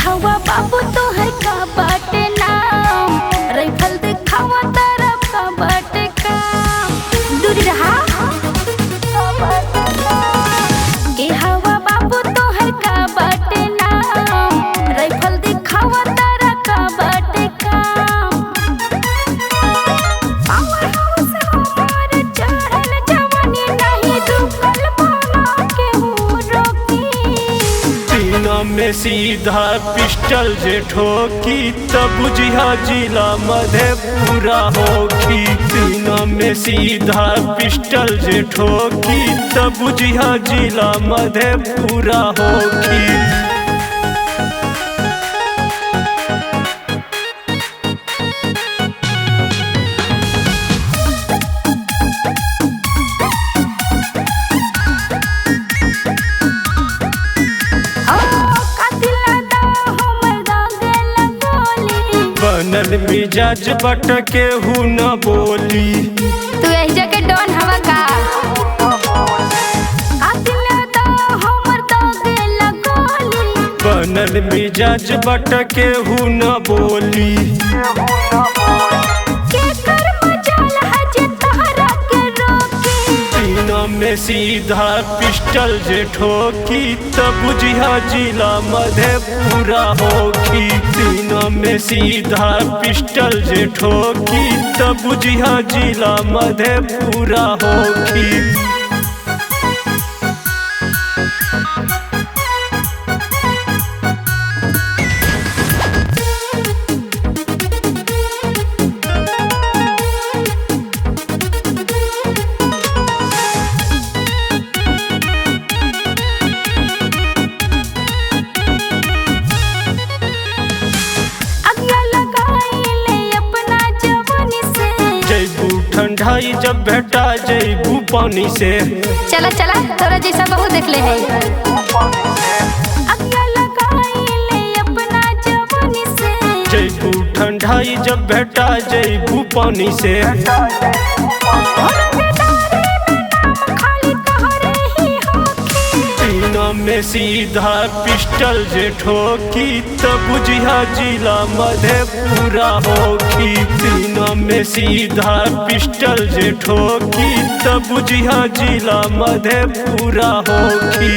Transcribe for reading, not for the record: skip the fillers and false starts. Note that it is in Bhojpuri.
हवा बाबू तोहर का बाटे नाम, राइफल दिखावा तरफ का बाटे काम। दूरी रहा के हवा बाबू तोहर का बाटे नाम, राइफल दिखावा तरफ का बाटे काम। पावर हाउस हमार चढ़ल जवानी, नहीं रुकल बना के हूँ रोकी। सीना में सीधा पिस्टल जे ठोकी तब बुझिया जिला मधेपुरा होखी। सीना में सीधा पिस्टल जे ठोकी तब बुझिया जिला मधेपुरा होखी। बनल मिजाज बटके हूँ न बोली, तू एहिजा के डॉन हवा का। बनल मिजाज बटके हूँ न बोली। सीना में सीधा पिस्टल जे ठोकी तब बुझिया जिला मधेपुरा होखी। सीना में सीधा पिस्टल जे ठोकी तब बुझिया जिला मधेपुरा होखी। ठंडाई जब भेटा जैबू पानी से, चला चला तोरा जैसा बहुत देख ले है। जैबू ठंडाई जब भेटा जैबू पानी से। सीना में सीधा पिस्टल जे ठोकी तब बुझिया जिला मधेपुरा होखी। सीना में सीधा पिस्टल जे ठोकी तब बुझिया जिला मधेपुरा होखी।